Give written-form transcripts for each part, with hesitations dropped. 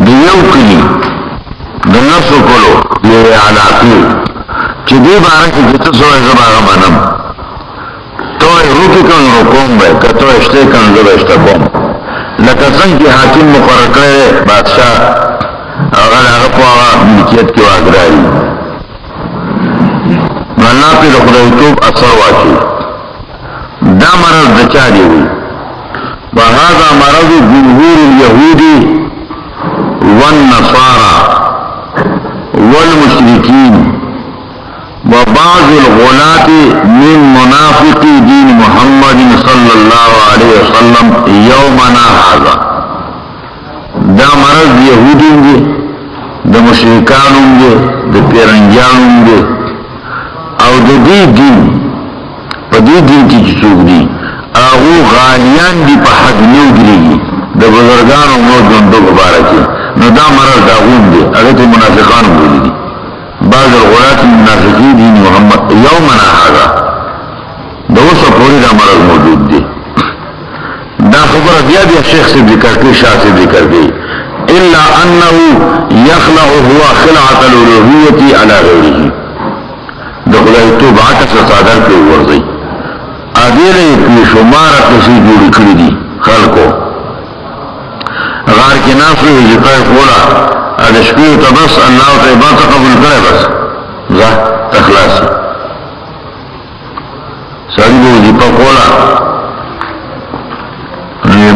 دیو کلی دنفسو کلو دیو علاقی چی دی بارکی جتا سوئی زباغا منم توی روکی کن رکوم بے که تو اشتے کن زب اشتا کوم لکه څنګه چې حاکم مقرر کړی بادشاہ هغه هغه په ملکیت کې واګرایي الله په خدای توب اثر واچي دا مرض د چا دی وهذا مرض جمهور اليهود والنصارى والمشركين وبعض الغلاة من منافق دين محمد صلى الله عليه وسلم يومنا هذا دا مرض يهودين دي دا مشركانون دي دا پیرنجانون دي او دا دي دين پا دي دين کی چسوک دي اغو غالیان دي پا حق نیو گریگی دا بزرگان و موت جندو ببارکی نو دا مرض دا غون دي اگه منافقان بولی دي بعض الغلاة المنافقين دين محمد يومنا هذا دا وصف پوری دا مرض موجود دي دا خبر بیا بیا شیخ سے ذکر کی شاہ سے ذکر کی الا انه يخلع هو خلعة الالوهية على غيره دا خدای توب عکس صادر کے ورزی آدیر ایک شمار کسی جوڑی کری دی خلقو غار کی نافی ذکر خولا ادشکیو تا بس اللہ تا عبادت قبول کرے بس زہ تخلاصی سریبو ذکر خولا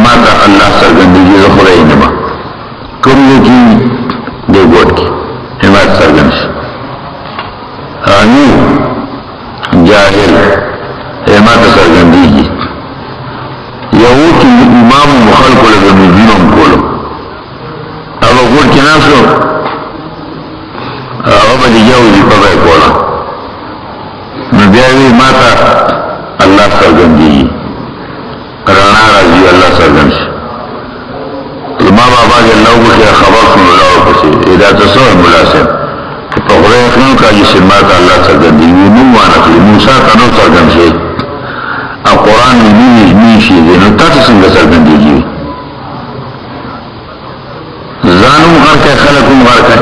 ماتا اللہ سرگندگی زخورا اینما کریو کی دے گوٹ کی حمایت سرگنش آنی جاہل حمایت سرگندگی یہو کی امام مخلق لگن دینم کولو اب گوٹ کی ناسو اب دی جاو دی پبای کولا نبیاوی ماتا اللہ سرگندگی رانا راضی اللہ سرگنش ماں بابا جی اللہ کو کیا خبر سن اللہ پسی ادا تصور ملاسم فخر اخنان کا جس مات اللہ سرگندی نو وانا کلی موسیٰ تنو سرگنشی اب قرآن میں نیشی دے نو تا سنگ سرگندی جی زانم غر کے خلقم غر کے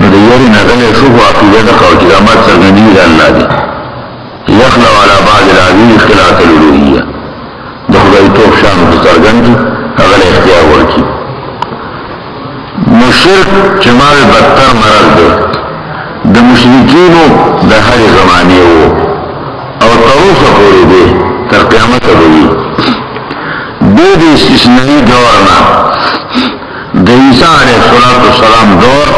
نو دیاری نقل شوف عقیدہ دقاو چی دامات سرگندی اللہ دی یخلو علا بعض العزیز خلعت الالوحیہ دخلائی توب شام کو سرگندی اغل اختیار ورکی مشرک چمال بدتر مرض دے دا مشرکینو دا ہر زمانی ہو اور طروف پوری دے تر قیامت ہوئی دے دے استثنائی دورنا دا عیسیٰ علیہ السلام دور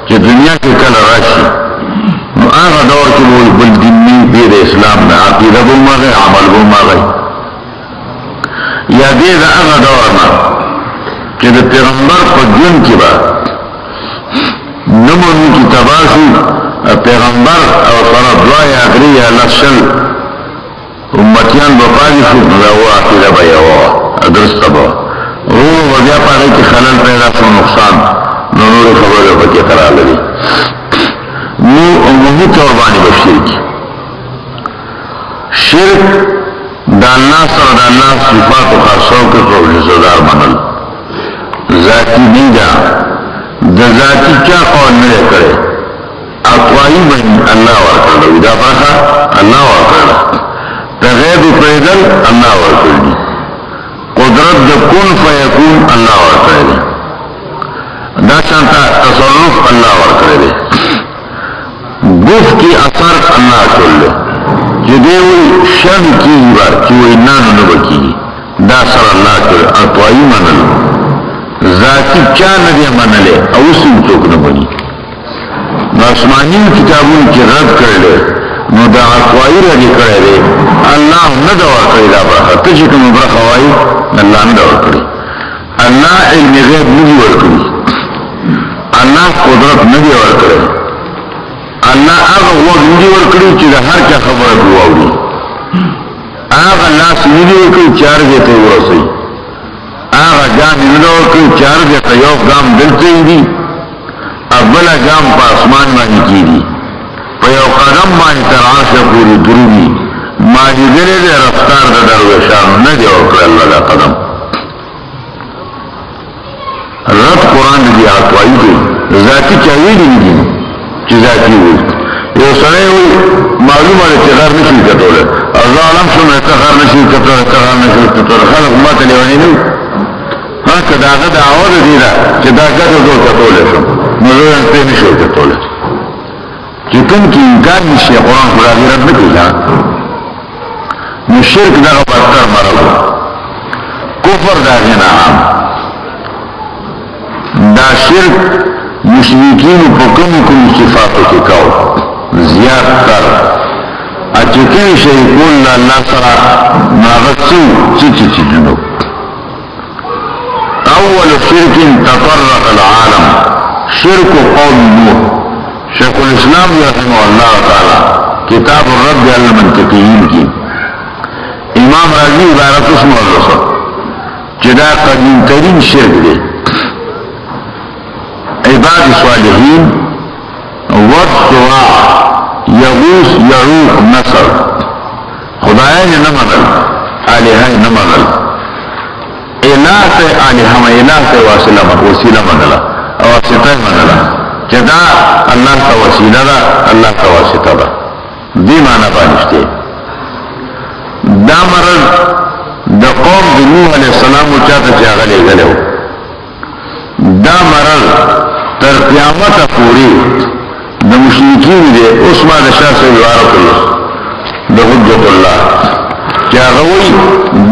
چی دنیا کے کل راشی نو آغا دور کی وہ بلدنی بیر اسلام دا عقیدہ بوما گئی عمل بوما گئی یا دے دا اغا دورنا کہ دا پیغمبر پا جن کی با نمونی کی تباشی پیغمبر او صرف دعای اگری یا لسل امتیان بپاگی شد نلاو عقیدہ با یوا ادرست با روح وزیا پاگئی کی خلل پیدا سو نقصان نور خبر پکی قرار لگی نو عمومی طوربانی بشرک شرک دا اللہ سر دا اللہ صفات و خاصوں کے تو جزدار منل ذاتی نہیں دا دا ذاتی کیا قول ملے کرے اقوائی بہن اللہ ورکرد دا پاسا اللہ ورکرد دا غیب پیدل اللہ ورکرد قدرت دا کن فیکون اللہ ورکرد دا چانتا تصرف اللہ ورکرد گف کی اثر اللہ چلے جدیوی شب کی بار چوئی نانو نبکی دا سر اللہ کر اطوائی منل ذاتی چا ندی منلے اوسن چوک نبنی نو اسمانی کتابون کی رد کرلے نو دا اطوائی ردی کرلے اللہ ندور کرلی دا برخا تجھکم برخوائی اللہ ندور کرلی اللہ علم غیب ندی ورکلی اللہ قدرت ندی ورکلی اللہ آغا وقت ندی ورکلی چی دا ہر کیا خبر دواؤلی آغا لاس ندی ورکلی چار دیتے ورسی آغا جان ندی ورکلی چار دیتا یوف گام دلتے دی ابلا گام پا اسمان مانی کی دی پا یو قدم مانی ترعاش پوری درونی مانی دلے دے رفتار دا دروشان ندی ورکلی اللہ دا قدم رد قرآن ناتوایی کوي ذاتي چا ویلي نه دي چې ذاتي وي یو سړی وي معلومه ده چې غر نشي کتولی او زه عالم شوم ته غر نشي کتولی ته غر نشي کتولی خلک ما ته لیونی نه وي که د هغه دعوه د دې ده چې دا ګټه زه کتولی شم نو زه یم پرې نه شو کتولی چې کوم کې امکان نشي قرآن خو راغی رد نه کوي نو شرک دغه بدتر مرض کفر دا غې نه عام دا شرک مشرکین په کوم صفاتو کې کاو زیات تر اچکه شریکون الله سره ناغسو چې جنو اول شرک تطرق العالم شرک قوم نوح شیخ الاسلام رحمه الله تعالی کتاب الرد علی المنطقیین کی امام رازی عبارت اسم ورسو جدا قدیم ترین شرک دی عباد صالحین والدعاء یغوث یعوق نصر خدایان نمدل آلیہان نمدل الہ سے آلیہم الہ سے وسیلہ مدلا واسطہ مدلا جدا اللہ کا وسیلہ دا اللہ کا واسطہ دا دی معنی بانشتے دا مرض دا قوم دا نوح علیہ السلام چاہتا چاگلے گلے ہو دا مرض تر قیامت پوری دا مشرکین دے اسما دا شاہ سے وارت اللہ دا حجت اللہ کیا غوی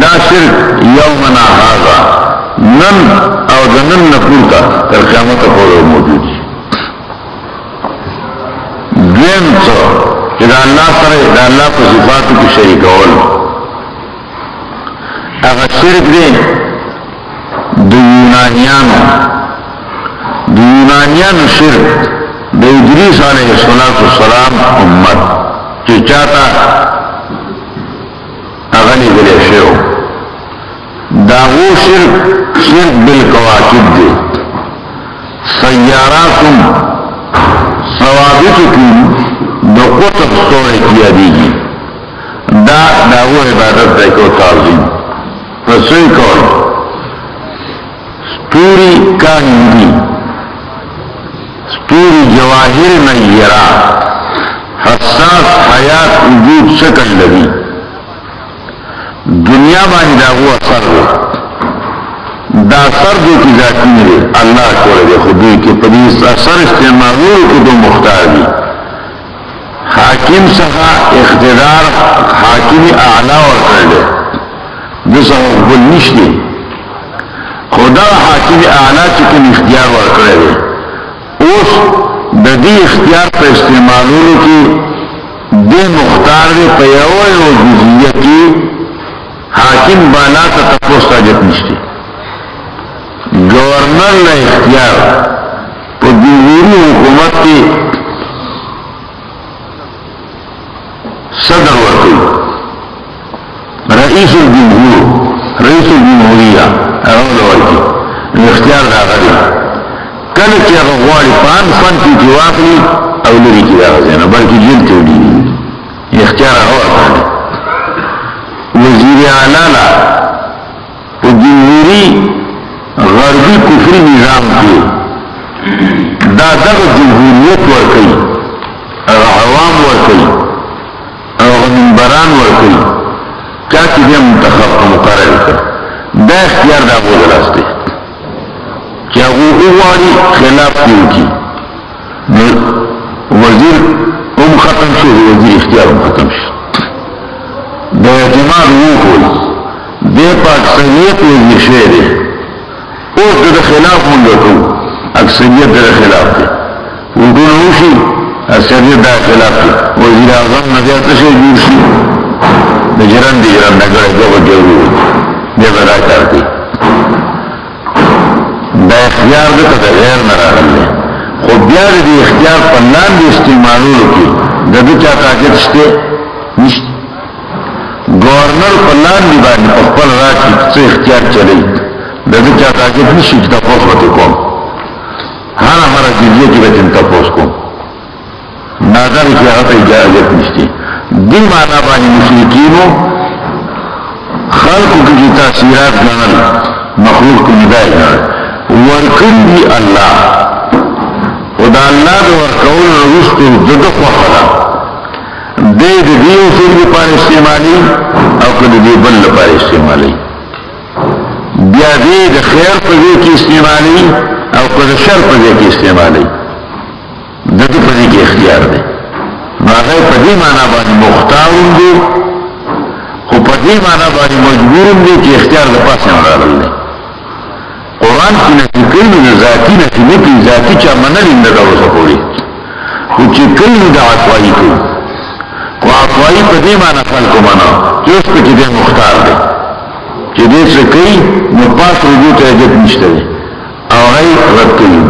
دا شرک یومنا حاضا نن او دا نن نپورتا تر قیامت پوری موجودی دویم سو کہ دا اللہ سر دا اللہ کو صفاتو کی شریک اول اگر شرک دے دا یونانیانو شرک دا ادریس علیہ السلام امت چی چاہتا اغلی گلے شیو دا وہ شرک بالکواکب دے سیاراتم ثوابتکم دا قطب سوڑے کیا دیگی دا وہ عبادت دے کو تعظیم پسوی کول ستوری کاہندی ستوری جواہر نیرہ حساس حیات وجود شکل لگی دنیا بانی دا وہ اثر دے دا اثر دے کی ذاتی میرے اللہ کولے دے خودی کے پدیس اثر استعمالوں کو دو مختار دی حاکم سخا اقتدار حاکمی اعلیٰ اور کردے دوسرا قبول نشتے خدا حاکم اعلیٰ چکن اختیار اور کردے اس دی اختیار پر استعمالوں کی دے مختار دے پیاوئے و جزیہ کی حاکم بالا تا تپوس تاجت نشتے گورنر نے اختیار پر جمہوری حکومت کی صدر ورکی رئیس الجمہوریہ اول ورکی اختیار دا غلی کل چی اغواری پان فن کی جواقلی اولری کی دا غزینا بلکہ جل تولی اختیار اغوار پانے وزیر اعلیٰ جمہوری غربی کفری نظام کی دا جمہوریت ورکی عوام ورکی منبران ورکی چاہتی دیا منتخب کا مقرر کر دا اختیار دا وہ دلاستے کیا وہ اواری خلاف کیوں کی وزیر ختم شو وزیر اختیار ختم شو دا اعتماد وہ کوئی دے پا اکثریت وزیر شہر ہے اس دا خلاف منگتو اکثریت دا خلاف دے اردو نوشی اکثریت دا خلاف دے وزیر اعظم نظر تشے جورشی دا جرن نگر جو جورو دے بدا کرتی دا اختیار دا تا غیر نراغل دے خود بیار دی اختیار پنان دی استعمالو کی دا دو چا طاقت شتے نشت گورنر پنان دی بانی پخپل را کی کسے اختیار چلی دا دو چا طاقت نشی کی تپوس باتو کون ہانا ہمارا جزیہ کی بچن تپوس کون نادر کی حقیقت اجازت نشتی دی معنی بانی مشرکینو خلقو کی تاثیرات گنل مخلوق کو ندائی گنل ورکن دی اللہ دا اللہ دا ورکول روستو ددق وخلا دے دیو فیل پر استعمالی او کل دی بل پر استعمالی بیا دے دا خیر پر دے کی استعمالی او کل شر پر دے کی استعمالی ددو پر دے کی اختیار دے ناغی پر دی مانا بانی مختارون دے خو پر دی مانا بانی مجبورون دے کی اختیار دا پاس نمرالل دے قرآن کی نفی کرنو دا ذاتی نفی نکی ذاتی چا منل اندگا وسپوری خو چی کرنو دا عطوائی کو خو عطوائی پا دی مانا خلقو مانا چی اس پا چی دے مختار دے چی دے سکی مپاس رجوع تا عجب نشتا دے او غی رد کئی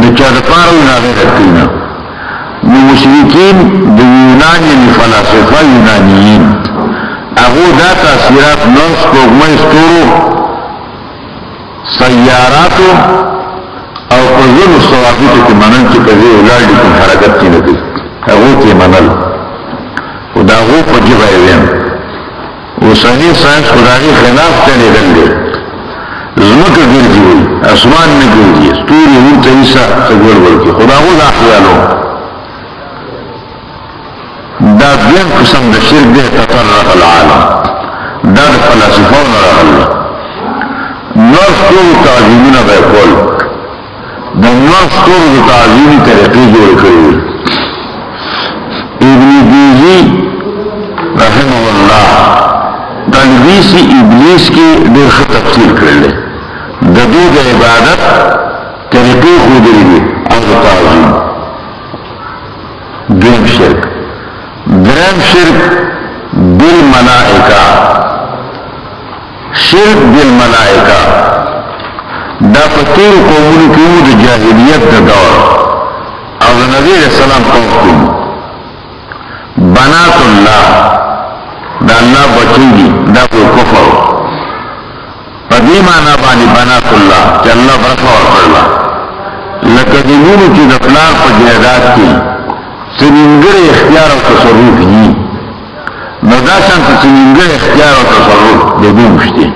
دا چا دا پارو ناغی رد کئی نا مشرکین دا یونان یعنی فلاسفہ یونانیین اغو دا تاثیرات نرس کوگمہ استورو سیاراتو او قرزن الصوابیتو کی منل چی کذی اولاد لیکن حرکت کی نکی اغو تی منل و دا اغو پا جبا ایوین و صحیح سائنس خدای خلاف چلی دنگے زمک گرزی ہوئی اسمان میں گرزی ستوری ہون تیسا سگور بلکی خدا اغو دا خیالو دا دویم قسم دا شرک دے تطرق العالم دا دا فلاسفون رغل نرس طور تعظیمون بے کول دا نرس طور تعظیمی طریقی جوڑ کری ابن دیزی رحمه اللہ تلبیسی ابلیس کی دیر خط تفسیر کرلے دا دو دا عبادت طریقی خودری دی او تعظیم دویم شرک درم شرک بالملائکہ شرک بالملائکہ دا فتیر قومون کیوں دا جاہلیت دا دور او دا نبی علیہ السلام قوم کیوں بنات اللہ دا اللہ بچی دی دا کوئی کفر قدیمانا بانی بنات اللہ کہ اللہ برفع ورکرلا لکدیمونو کی دا پلار پا جہداد کی سننگر اختیار و تصرف ہی نداشان سننگر اختیار و تصرف دو مشتی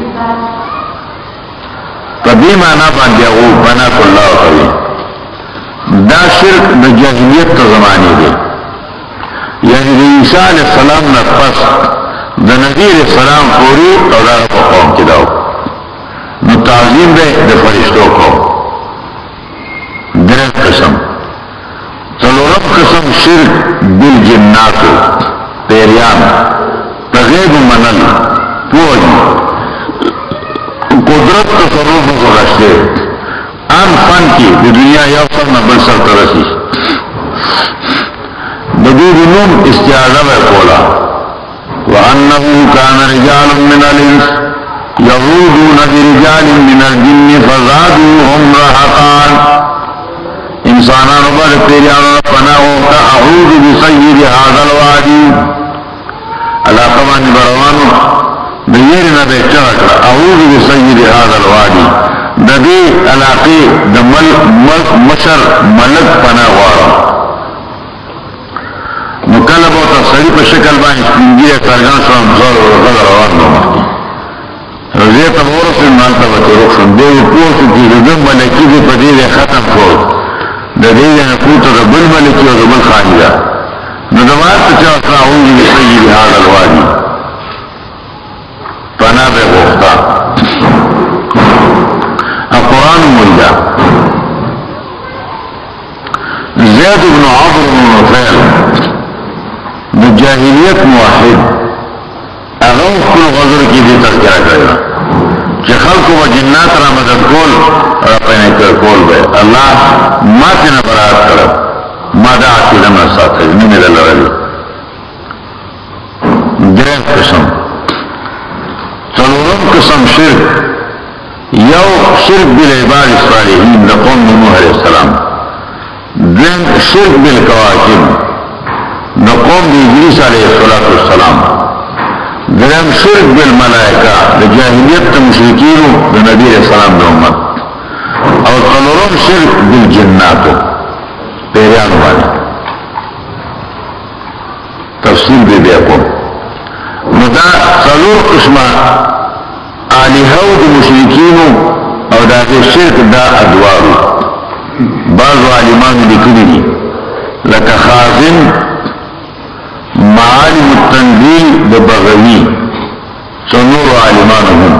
قدیمانا باندی اغو بنات اللہ وطوی دا شرک دا جاہلیت تا زمانی دے یعنی دا عیسیٰ علیہ السلام نفس دا نبی علیہ السلام پوری او دا رفا قوم کی داو نو تعظیم دے دا فرشتو کو درد قسم تلورب قسم شرک بالجناتو پیریان تغیب منل پوجی قدرت تصرف گذشتے ان فن کی دنیا یو سر نبل سر ترسی بدود نوم استعاذہ بے قولا وَأَنَّهُ كَانَ رِجَالٌ مِّنَ الْإِنسِ يَعُوذُونَ بِرِجَالٍ مِّنَ الْجِنِّ فَزَادُوهُمْ رَهَقًا انسانانو بل پیریانو پناہو تا اعوذ بسید هذا الوادی علاقہ بانی بروانو دیر نبی چرکا اعوذ بسید هذا الوادی دا دی علاقی دا مشر ملک پناہوارا مکلب ہوتا سڑی پر شکل بانی سپنگیر سرگان شرم زور و غدر روان دو مختی رضیتا مورسن مالتا بچے رخشن دیو پورسن کی ردن ملکی دی پدیر ختم کھول دا دیده نکوتا دا بل ملکی و دا بل خانی دا ندوات چا اصلاحونی بسید هذا الوادی پناہ بے غفتا القرآن ملدہ زید بن عمرو بن نفیل دا جاہلیت موحد اغاو کل غزر کی دی تذکرہ کرنا چه خلقو و جنات را مدد کول را پینے کر کول بے اللہ ما تینا برات کرد ما دا عقیدم نسات ہے نیمی دلرلی درین قسم تلورم قسم شرک یو شرک بالعباد الصالحین لقوم نوح علیہ السلام درین شرک بالکواکب لقوم ادریس علیہ السلام درین شرک بالملائکہ لجاہلیت مشرکین لنبی علیہ السلام لامت اور تلورم شرک بالجناتو پیریان والی تفصیل بے بیاکم مدا تلور قسمہ آلیہو دا مشرکینو او دا شرک دا ادوارو بعض عالمان لیکلي دي لکه خازن معالم التنزیل د بغوی څو نور عالمانو هم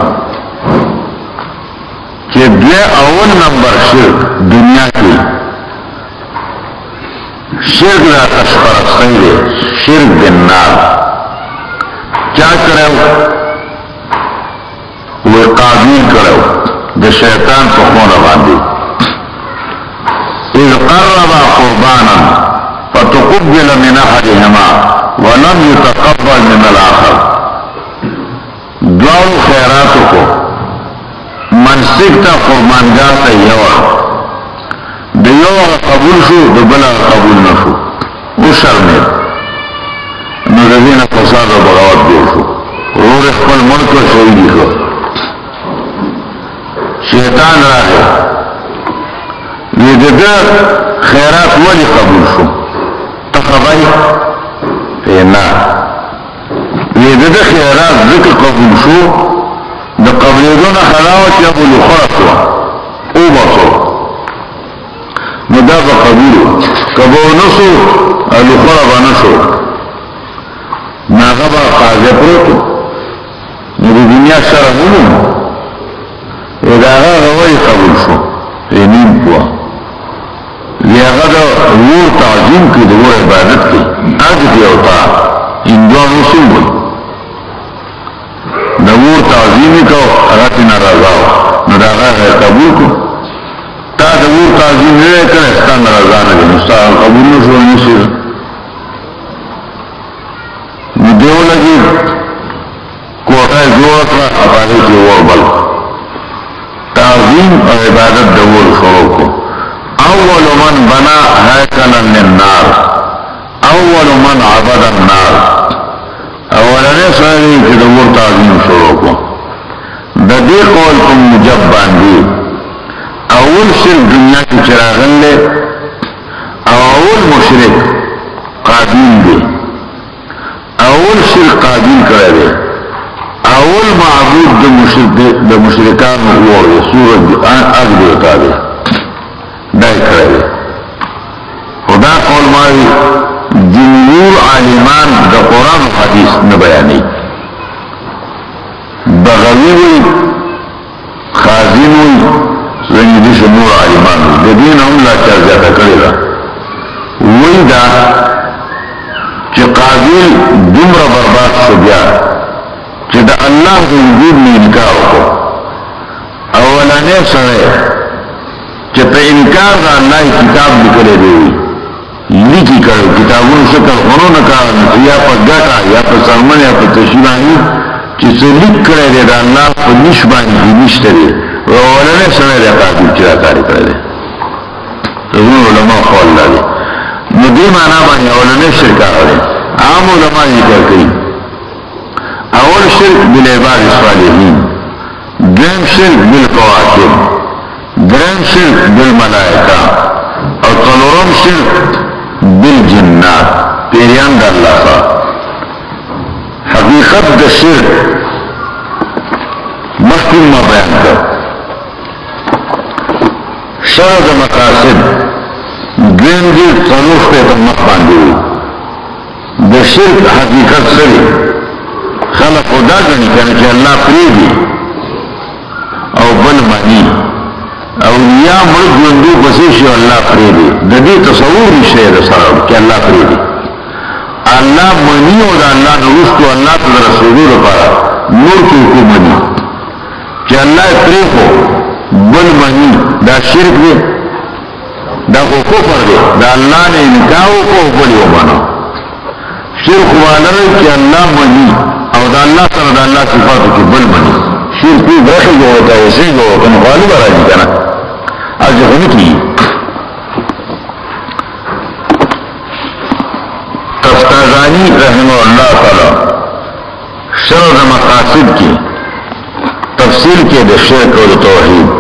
چې بیا اول نمبر شرک دنیا کې شرک لا تشپرستی دی شرک بالنار چا کرو وہ قابیل کرو د شیطان په خونه باندې اذ قربا قربانا فتقبل من احدهما ولم يتقبل من الاخر دوارو خیراتو کو منسک تا قربانگاه تا یوا د یو قبول شو د بل قبول نشو او شرمید نو د دینه فساد او بغاوت جوړ شو ورور خپل ملک شهیدی شو شیطان راغی وی د خیرات ولی قبول شو تخبای نه وی د خیرات ذکر قبول شو د قبلیدون خلاوت یا بلو خرسو او بسو نو دا با قبولو کبو نسو الو خربا نسو ناغا با قاضی پروتو نو دی دنیا سر مولو دا آغا غوی قبول شو نیم پوا دی آغا دا وور تعظیم کی دا وور عبادت کی اگ دیوتا اندوان رسول بول دا وور تعظیمی کو اغتی نرازاو نو دا آغا قبول کو تا دا وور تعظیم نوے کر استان نرازانا دی مستاق قبول نشو نسیر نو دیو لگی کوٹای جوڑت را اپاہی کی وور بل تعظیم اور عبادت دا وور شروع کو اول من بنا حیکلا للنار اول من عبد النار اولنے ساری کی دا وور تعظیم شروع کو دا دی قول کم مجب باندی اول شرک دنیا کی چراغن لے اول مشرک قابیل دے اول شرک قابیل کرے دے اول معبود دا مشرکان وور دے سورج اگ دیتا دے دائی کرے دے خدا قول ماوی جمهور عالمان دا قرآن و حدیث نبیانی بغوی وی خازین وی زنیدی شمور عالمان وی دین هم لا چار زیادہ کرے دا وی دا چه قابل دمر برباد شو بیا چه دا اللہ دا وجود میں انکار کو اولانے سرے چه پہ انکار دا اللہ کتاب لکلے دوئی لیکی کرو کتابون شکل خونو نکار یا پا گٹا یا پا سرمن یا پا تشیبانی چه سو لک کرے دے دا اللہ پا نشبانی کی نشتے دے اولانے سرے دا قابل چرا کاری کرے دے تظنون علماء خوال لگے نو دی مانا بانی اولانے شرکا کرے عام علماء ذکر کری اول شرک بالعباد الصالحین دویم شرک بالقواکب دریم شرک بالملائکہ اور طلورم شرک بالجنات پیریان دا اللہ خوا حقیقت دا شرک مخکم ما بیان کر شر دا مقاصد دویم دیر طلوف پیتا مخبان دیوی دا شرک حقیقت سری خلق خدا گنی کنی چه اللہ پریدی او بل منی اولیاء مرد جندو بسیشی اللہ پریدی دا دی تصور نشتے دا سراب کہ اللہ پریدی اللہ منی او دا اللہ نرستو اللہ تا رسولو لپارا نور کی حکومنی چه اللہ پریخو بل منی دا شرک دی دا کو کفر دی دا اللہ نے انکاو کو بلی ومانا شرک والا کہ اللہ منی او دا اللہ سره دا اللہ صفاتو کی بل منی شرکی برخی جو ہوتا ہے اسی جو ہوتا ہے غالب راجی کنا آج غنکی تفتازانی رحمه اللہ تعالی شرع دا مقاصد کی تفصیل کے دا شرک و دا توحید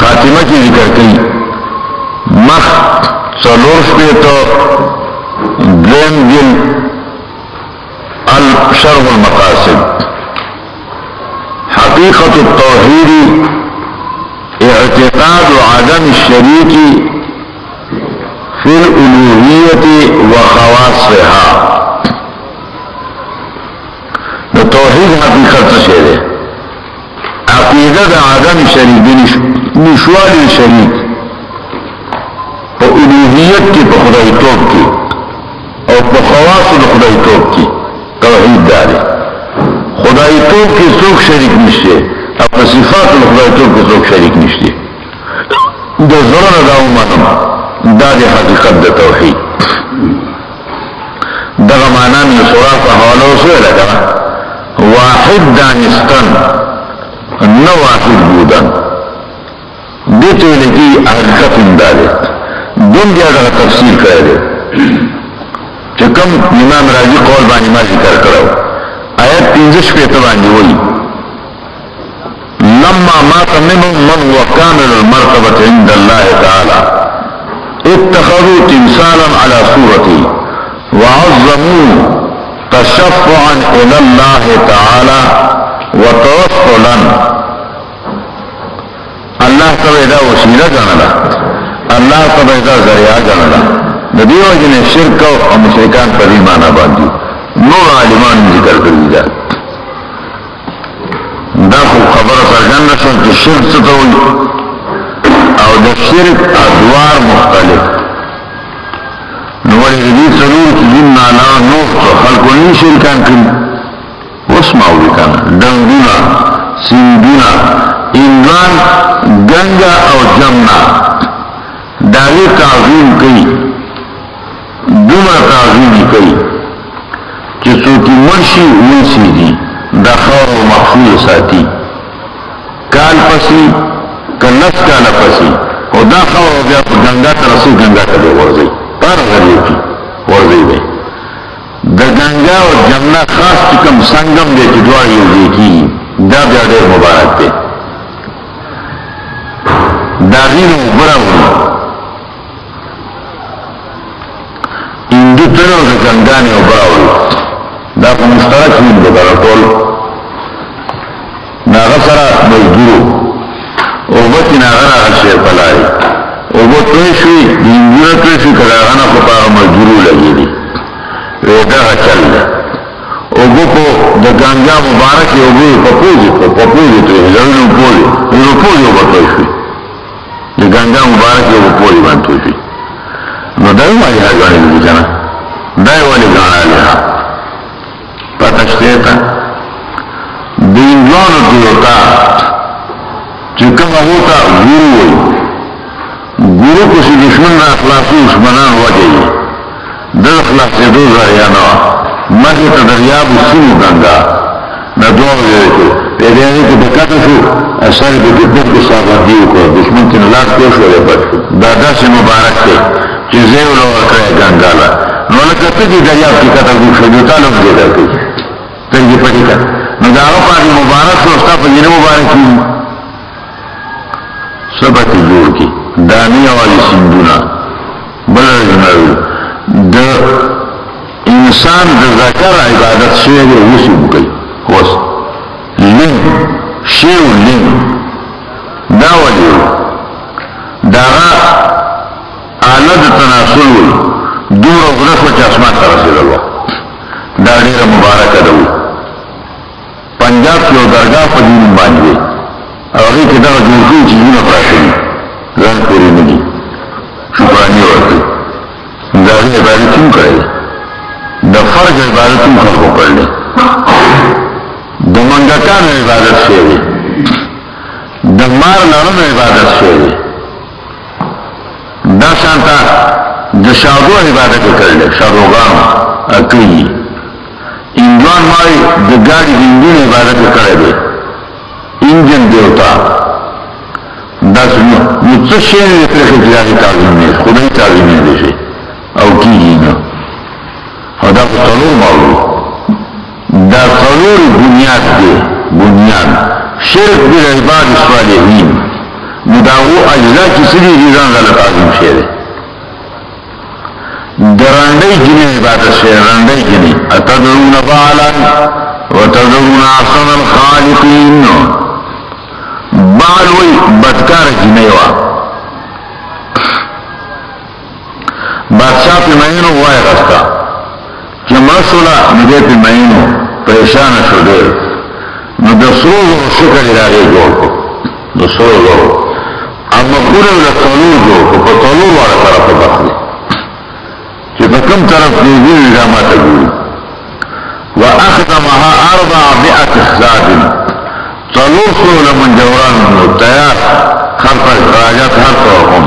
خاتمہ کی ذکر کی مخ سلورش پیتو درم جل الشرح المقاصد حقیقت التوحید اعتقاد عدم الشريك في الألوهية وخواصها. توحید حقیقت څه دی؟ عقیده د عدم شریک نشوال شریک په الوهیت کې په خدای توب کې او په خواص د خدای توب کې توحید دی. خدای توب کې څوک شریک نشته او په صفات د خدای توب کې څوک شریک نشته. د زړه دا ومنم دا د حقیقت د توحید دغه معنا مې سورہ په حواله وسوله کړه. واحد دانستان نو واحد بودن دیتے لگی حقیقت اندارے دن جاگہ تفسیر کرے چکم امام راضی قول بانی ما ذکر کرو آیت 15 پہ تبانی ہوئی لما مات منهم من هو كامل المرتبة عند الله تعالى اتخذوا تمثالا على صورته وعظموه تشفعا الى الله تعالى وتوسلا. الله تبعیدا وسیلہ جانلا الله تبعیدا ذریعہ جانلا. ندیو جن شرک او مشرکان پر ایمان باندې نور عالمان ذکر کړی دا خو خبره څرګند شو چې شرک څه ته وایي او د شرک ادوار مختلف نو ولې دې ضرور چې نه نو خلق نه شرکان کړي واسمعوا وکړه دنګونا سیندونا ایندوان گنگا او جمنا داغی تعظیم کئی دومر تعظیم کئی چی سوکی مرشی ونسی دی دا خور و محفوظ ساتی کال پسی کنس کال پسی او دا خور و بیا گنگا ترسی گنگا تبی ورزی پر غریب کی ورزی بی دا گنگا و جمنا خاص چکم سنگم دے چی دوار یو دیکی دا بیا دیر مبارک دے داغین اوبراوی اندو تنو دا گنگانی اوبراوی دا پا مشترک ہوئی بکارا طول ناغا سرا مزدورو اوبتی ناغا شیر پلائی اوبت توشوی دینگونا توشوی کداغانا خطا مزدورو لگی دی ویدہ چل دا اوبو کو دا گنگا مبارک اوبو پپوزی توشوی زمین پوزی اوبت توشوی د گنگا مبارک یو پوری باندې شي نو دای وايي هغه دی کنه دای وايي غاړه پاتشته تا دینوانو دیوتا چې کومه وتا ګورو کو چې دشمن را خلاصو دشمنان وځي د خلاصې دوه ځای نه مګر ته دریاب سونو گنگا نه دوه دی په دې کې د کاته شو اثر به د دې صاحب دیو کو دشمن ته لاس کې شو پټ دا داسې مبارک دی چې زه ولو کړه ګنگالا نو لکه ته دې دریاب کې کاته شو د تعالی دې درکې ته دې پټی کا نو دا په مبارک شو تاسو یې مبارک دي سبت جوړ کی دانیه والی سندونه بل د انسان د ذکر عبادت شوی دی وسو کوي وس لین شیو لین دا ولی داغا آلد تناسل وی دور و غرف و چاسمان ترسل اللہ دا دیر مبارک دو پنجاب کی و درگاہ پا دین باندوی اوغی که دا جوشوی چیزون پراشنی زن پوری نگی شکرانی ورکی دا غی عبادتون کرے دا فرق عبادتون خلقو کرلے د منګکان عبادت شوی د مار لرم عبادت شوی دا شانتا د شادو عبادت کړل شادوغان اکی انجان مای د ګاډي د عبادت کړل انجن دیوتا دا څنګه نو څه شی نه پرې کېږي تعظیم نه خدای تعظیم نه دي او کیږي نو دا په ټولو ماوي دا ضرور بنیاد دی بنیاد شرک بالعباد الصالحین مداغو اجزا کی سری ریزان غلط عظیم شیره درانڈی جنی عبادت شیره رانڈی جنی اتدرون فعلا وتدرون احسن الخالقین بعلوی بدکار جنی مجھے پہ مہینوں پریشان شو دیر نو دسرو شکر ادارے جوڑ کو دسرو اما پورے لطلور جوڑ کو پتلور والا طرف بخلے کہ بکم طرف دیگی نظامات جوڑی وَأَخْدَمَهَا 400 خزاد طلور سو لمن جوران تیار خلق راجات ہر طرفم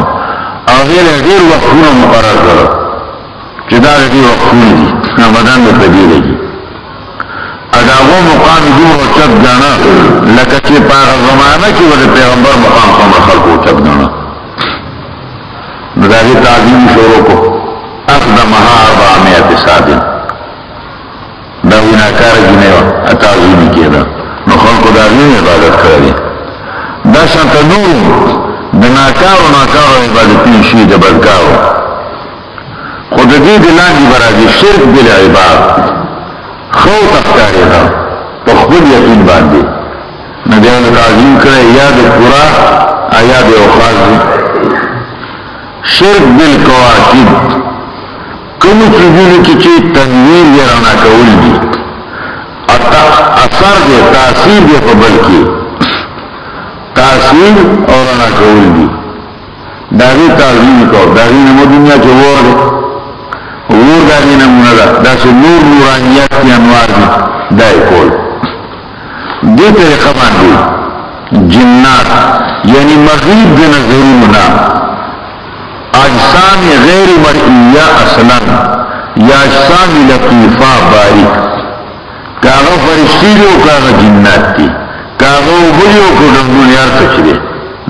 اغیر غیر وقفون مقرر کرو چدار دی وقفون دی رمضان میں قدیر ہے اداغو مقام دور و چپ جانا لکچے پاک زمانہ کی وجہ پیغمبر مقام کو خلق و چپ جانا مداری تعظیم شوروں کو اقدمها 400 سادن داوی ناکار جنہیں تعظیمی کیا دا نو خلق داوی عبادت کردی دا شانتا نور دا ناکارو عبادتین شید بدکارو خود دی دلان دی برازی شرک بل عباد خوت اختاری دا تخبر یقین باندی ندیان تعظیم کرے یاد پورا آیاد اوخاز دی شرک بل کواکب کمی چیزوں کی چیز تنویر یا رانا کول دی اثر دے تاثیر دے قبل کی تاثیر اور رانا کول دی داغی تعظیم کو داغی نمو دنیا کے وور داغی نمونہ دا سے نور نورانیات کی انوار دی دائی کول دی طریقہ باندی جنات یعنی مغیب دے نظرونہ اجسام غیر مرئیہ اصلا یا اجسام لطیفہ باریک کاغا فرشتیلیو کاغا جنات تی کاغا اوبلیو کو ڈنگون یار سچرے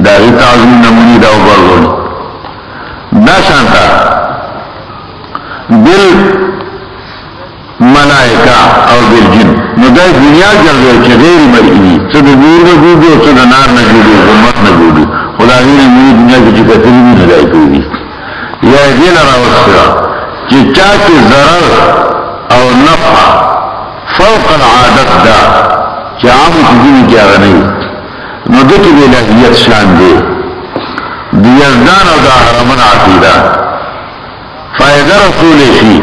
داغی تعظیم نمونی داو برگونی دا شانتا بل ملائکہ اور بل جن نو دائی دنیا جردے چه غیر مرئی صد نور نجوڑی و صد نار نجوڑی ظلمت نجوڑی خداوی نمونی دنیا کی چکتری بھی ندائی کوئی یا دیل راوسترا چی چاکی ضرر او نفع فوق العادت دا چی عام چیزی کیا غنی نو دکی بے لحیت شان دے دیزدان او دا حرمن عقیدہ فائدہ رسول شی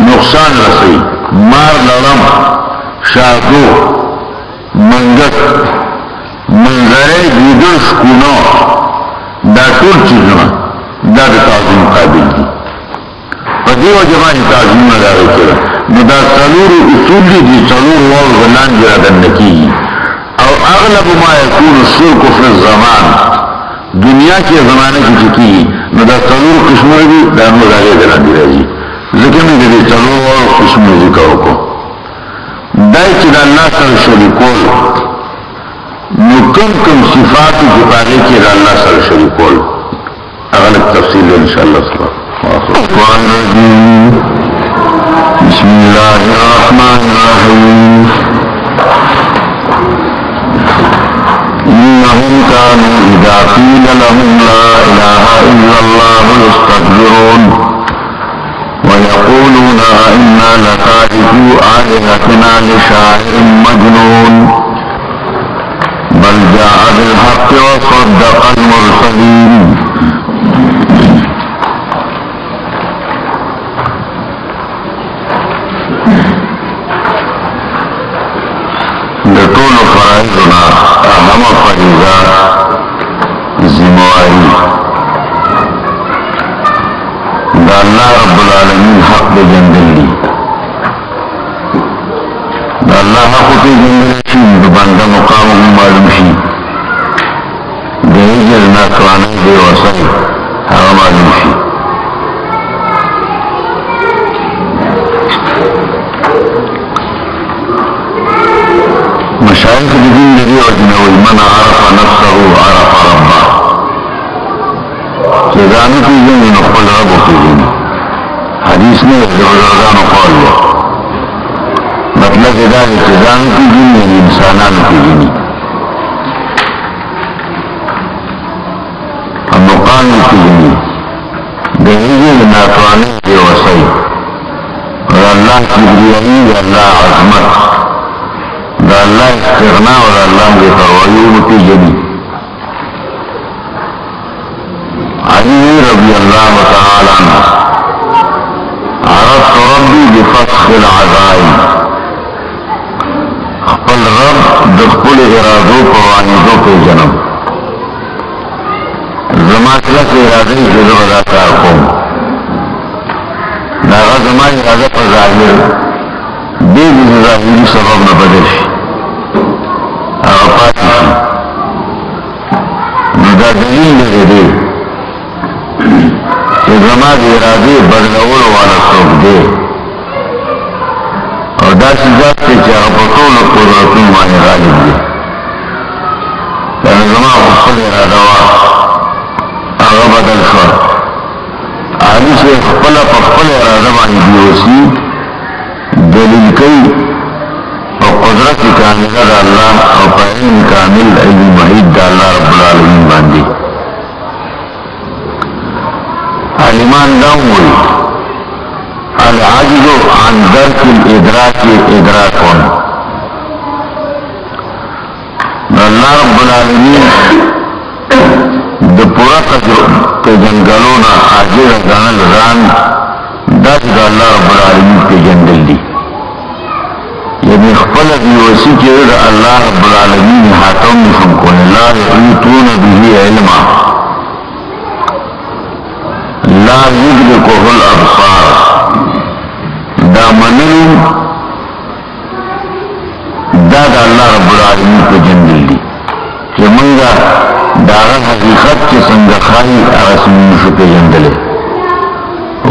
نقصان رسی مار لرم شاکو منگت منظرے دیگر شکونو دا طول چیزنا دا دا تعظیم قابل دی فدیو جمعی تعظیم ندارو کرا نو دا صلور اصول دی صلور وار غلان جرادن نکی او اغلب ما یکون الشرک فی الزمان دنیا کے زمانے کی چکی نو دا صلور قسم دی دا نو دا غیر دلان دی رہی ذکر میں دی صلور وار قسم ذکر کو دائی چی دا اللہ سر شریکول نو کم صفاتی جپاگے کی دا اللہ سر شریکول اغلق تفصیل انشاءاللہ بسم اللہ الرحمن الرحیم انہم کانوا اذا قیل لهم لا الہ الا اللہ یستکبرون ویقولون انا لتارکو آلہتنا لشاعر مجنون بل جاء بالحق وصدق المرسلین دطول فرائضنا اهم فریضہ ذمواری دا اللہ رب العالمین حق دے جندل لی دا اللہ حق دے جندل شی دا بندہ مقام معلوم شی دے ہجر ناکرانے دے وصل حق معلوم شی مشايخ الدين الذي وجنوا من عرف نفسه عرف ربه سيدانو في جنة نقبل ربه في جنة حديث نير بزرگان قال له مطلب ذلك سيدانو في جنة الإنسانان في جنة النقان في جنة بهجر ناتواني في وصي والله كبريائي والله عظمت دا اللہ استغنا و دا اللہ بے پروائیو متی جنی علی رضی اللہ تعالی عنہ عرفت ربی بفسخ فی العزائم خپل رب د خپل ارادو په وانیدو پیژنم زما کلک اراده یې چې زه به دا کار کوم د هغه زما اراده په ظاهر دې د ظاهري سبب نه بدل شي هغه پاتې شي نو دا دلیل دی چې زما د ارادې بدلولو والا څوک دی او داسې ذات دی چې هغه په ټولو قدرتونو باندې غالب دی یعنې زما خپل اراده وه هغه بدل شوه علي چې خپله په خپل اراده باندې بیوسي دلیل کوي او قدرت کامله د الله او په علم کامل علم محیط د الله رب العالمین باندې عالمان دا وایي العاجز عن درک الادراک ادراکون الله رب العالمین د پورا پیژندګلونه عاجز ګڼل ځان دا چې د الله رب العالمین پیژندل دي یعنی خپل بیوسي چې د الله رب العالمین حاکم نشم کولی لا یحیطون به علما لا یدرکه الابصار دا منل دا د الله رب العالمین پیژندل دي چې موږ دا حقیقت چې څنګه ښایي هغسې موږ نشو پیژندلی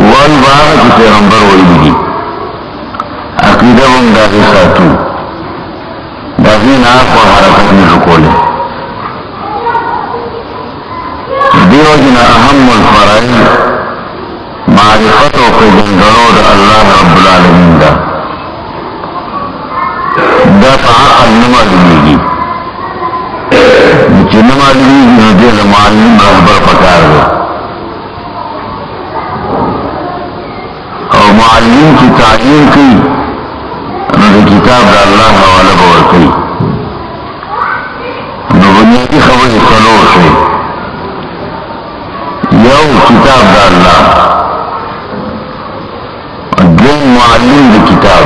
وایي به هغه چې پیغمبر ویلي دي عقیده به هم د هغې ساتو د هغې نه اخوا حرکت نشو کولی دې وجې نه اهم الفرائض معرفت او پیژندلو د الله رب العالمین ده دا په عقل نه معلومېږي چې نه معلومېږي نو دې له معلم رهبر پکار دی او معلم چې تعلیم کوي نو د کتاب د الله حواله به ورکوي نو بنیادي خبرې څلور شي یو کتاب د الله دویم معلم د کتاب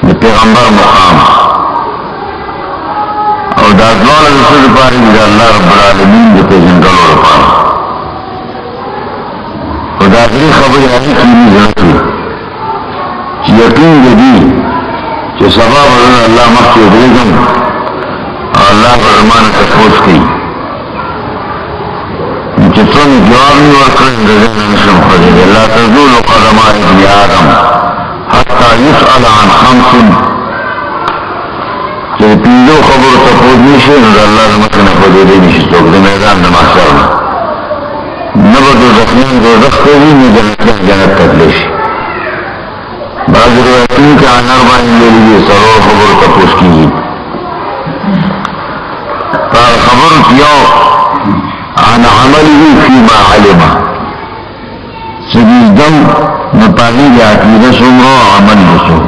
د پیغمبر مقام او دا دواړه د څه دپاره دي د الله رب العالمین د پېژندلو لپاره او د آخري خبرې هغې کې مې زړه کې چې یقین د دي چې سبا به زه د الله مخکې ودرېږم او الله به زما نه تپوس کوي چې څومره جواب مې ورکړی د دې نه نشم خوځېدی لا تزول قدم ابن آدم حتی یسأل عن خمس چې د پنځو خبرو تپوس نشي نو د الله د مخې نه خوځېدی نشي څوک د میدان د محشر نه نه به دوزخیان دوزخ کوي نه جنتیان جنت ته تللی شي بعض روایتونو کې انار باندې ویلي دي څلور خبرو تپوس کېږي په خبرو کې یو عن عمله فيما علم سجدم نپاگی دی عقیده سمرو عمل بسو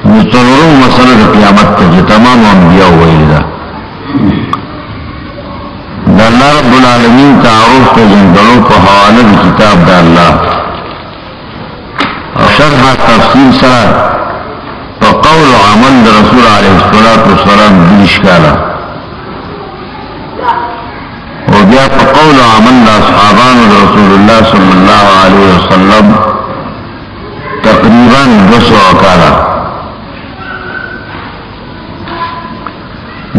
مستنورو مسئلہ دی قیامت تا جی تمام انبیاء ویلی دا اللہ رب العالمین تعارف تا جنگلو پا حوالہ دی کتاب دا اللہ شرح تفصیل سر قول و عمل د رسول علیه السلام دیش کالا و بیا په قول و عمل د اصحابانو د رسول الله صلی الله علیه وسلم تقریبا 200 کالا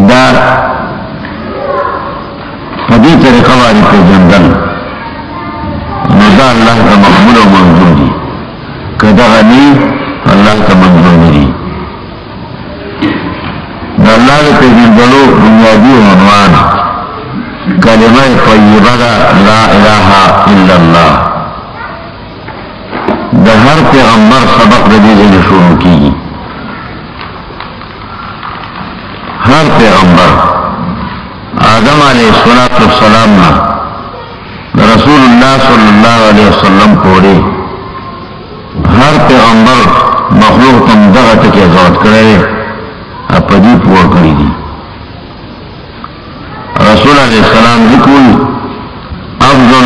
دا په دې طریقه باندې پیژندل نو دا الله ته مقبول او منظور دي که دغه نه الله ته منظور نه دي د الله د پیژندلو بنیادي عنوان کلمه طیبه ده لا اله الا الله د هر پیغمبر سبق د دې ځای شروع کیږي هر پیغمبر آدم علیه السلام نه رسول الله صلی الله علیه وسلم پورې هر پیغمبر مخلوق تم دغه ټکی ضبط کړی په دې پوه کړی دي رسول علیه السلام لیکل افضل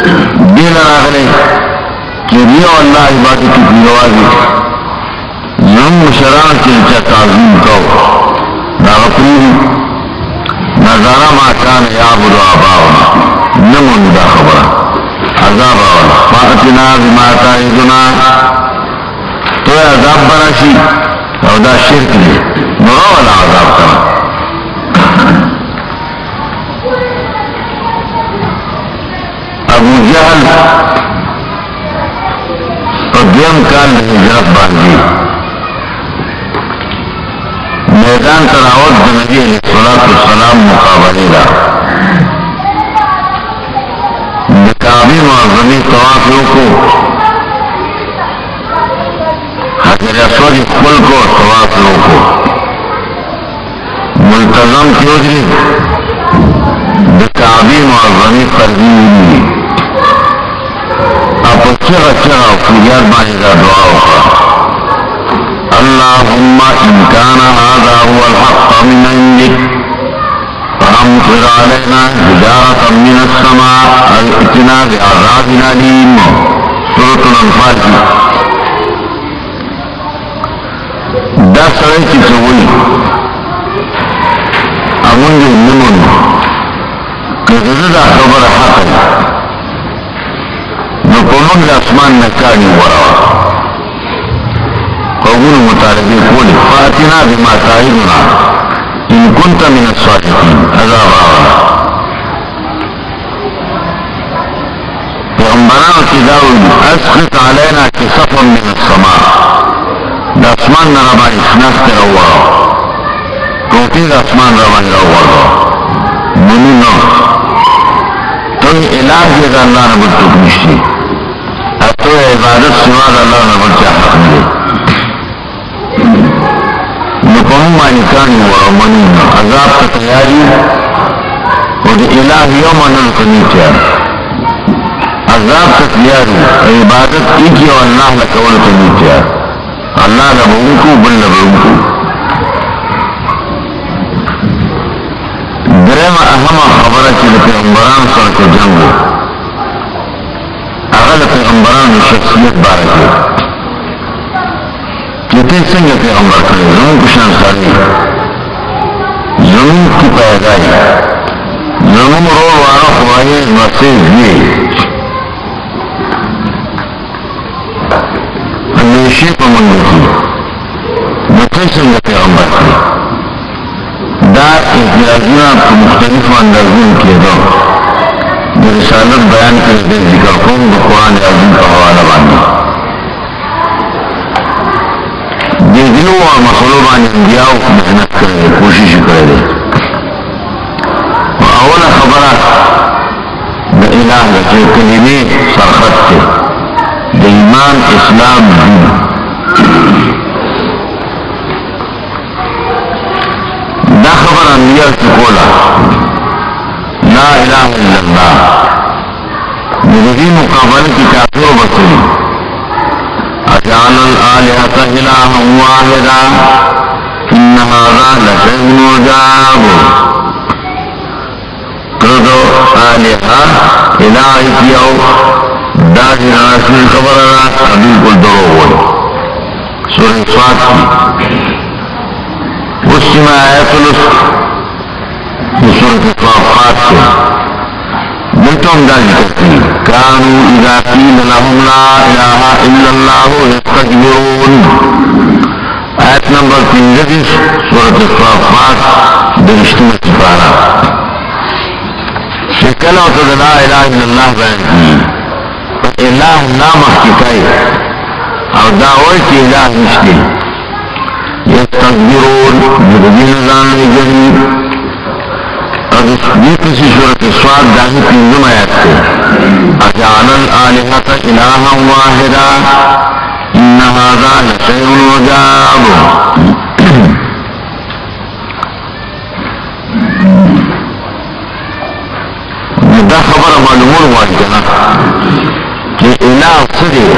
دین راغلی چې دیو الله عبادت کی پیروازی زم مشران چې چا تعظیم کو دا غفری نظارہ ما کان یعبد آباؤنا نمون دا خبره عذاب آولا فاتنا بما تعیدنا تو عذاب براشی او دا شرک دی نورا والا عذاب کرا ابو جہل دیم کال ہجرت باندھی میدان تراوت نبی علیہ السلام مقابلے دا کعبی معظمی طوافیوں کو حجر اسود خپل کو طوافیوں کو ملتظم کیوں دی کعبی معظمی فرضی ہوئی اب چرا چرا فریاد بانی دا دعا ہوگا اللهم إن كان هذا هو الحق من عندك فأمطر علينا حجارة من السماء أو ائتنا بعذاب أليم سورة الأنفال دا سړی چې څه وایي امونږ یې نه منو که د ده دا خبره حقه ده نو په موږ د اسمان نه کاڼي وراوه قومونو مطالبې کولې فاتنا بما تعیدنا ان كنت من الصادقین عذاب راوله پیغمبرانو چې دا وایي اسقط علینا کسفا من السماء د اسمان نه راباندې شنختې راووړه ټوټې د اسمان راباندې راووړه منو نه ته علاج یې د الله نه بل څوک نشته ته عبادت سوا د الله نه بل چا حق نه دی نو په موږ باندې کاڼي وړه منو نه عذاب ته تیار یو او د اله یو منلو ته نه تیار عذاب ته تیار یو عبادت کېږي او الله له کولو ته نه تیار الله له به وکړو بل له به وکړو درېمه اهمه خبره چې د پیغمبرانو سره چې جنګ و هغه د پیغمبرانو شخصیت باره کې چې ته څنګه پیغمبر کړی زموږ په شان سړی زموږ کې پیدا یې زموږ رول واره خوایې مسیح یې همیشه په منځ کې نو ته څنګه پیغمبر کړی دا احتیاجونه په مختلفو اندازونو کېدو د رسالت بیان کې د ذکر کوم د قرآن عظیم په حواله باندې د دینو او مسلو باندې انبیاء محنت کړی کوشش کړی اوله خبره د اله د کلمې سرخط دی د ایمان اسلام دین دا خبر انبیاء کی کولا لا الہ الا اللہ نبی مقابل کی کافر بسری اجعل الآلہۃ الہا واحدا ان هذا لشیء عجاب کردو آلہہ الہی کیاو داخل رسول خبر را بالکل دروغ وای سورہ صاد کی اسمہ آیت الاسم سورة الصافات سے دلتم دل کرتی کانو اذا قیل لهم لا الہ الا اللہ یستکبرون آیت نمبر 35 سورة الصافات درشتم سفارہ شکل او لا الہ الا اللہ بیان کی الہ نام حقیقی او دعوی کی الہ نشتی یستکبرون مدبین ازان لگرین یہ کسی صورت سواد داہی تنظم آیت سے اجعل الآلہۃ الہا واحدا ان هذا لشیء عجاب دا خبر معلومون وائی کنا کہ الہ صدی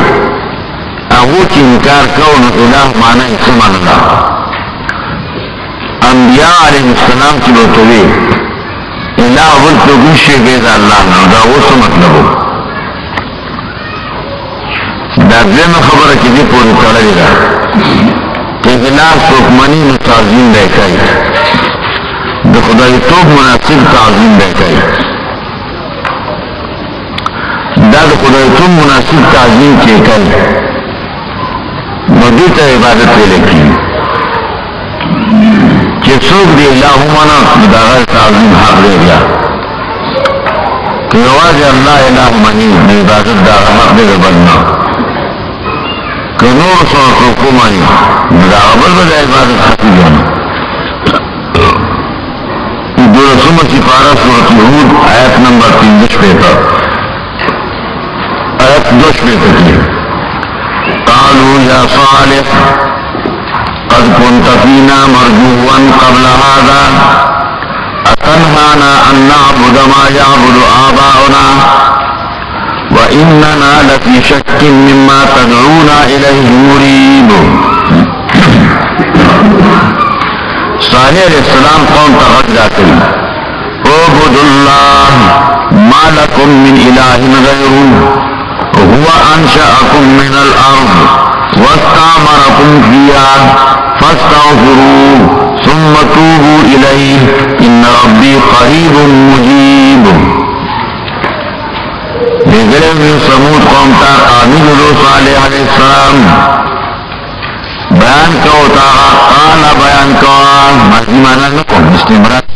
اغو کی انکار کون الہ معنی اسمان اللہ انبیاء علیہ السلام کی بوتوی الہ بلتو گوشی بیدا اللہ نا دا وہ سو مطلب ہو دا دویمه خبره چې دې پورې تړلې ده چې اخلاص څوک مني نو تعظیم به یې کوي د خدایتوب مناسب تعظیم به یې کوي دا د خدایتوب مناسب تعظیم چې یې کوي نو دې ته عبادت ویل کېږي چې څوک د الله ومنه نو د هغه تعظیم حق دی بیا که یوازې الله اله مني نو عبادت د هغه حق دی د بل نه که نور څوک ومني نو د هغه بل به د عبادت حق دی دولسمه سپاره سورة هود آیت نمبر 15 آیت 2 کی قالوا یا صالح قد كنت فينا مرجوا قبل هذا أتنهانا أن نعبد ما يعبد آباؤنا وإننا لفي شك مما تدعونا إليه مريب صالح علیہ السلام قوم تغجا کری اعبدوا الله ما لكم من إله غيره هو أنشأكم من الأرض واستعمركم فيها فاستغفروه ثم توبوا إليه إن ربي قريب مجيب بگرے من سمود قوم تا آمین صالح علیہ السلام بیان کو تا قال بیان کو ماضی مانا نکو استمرار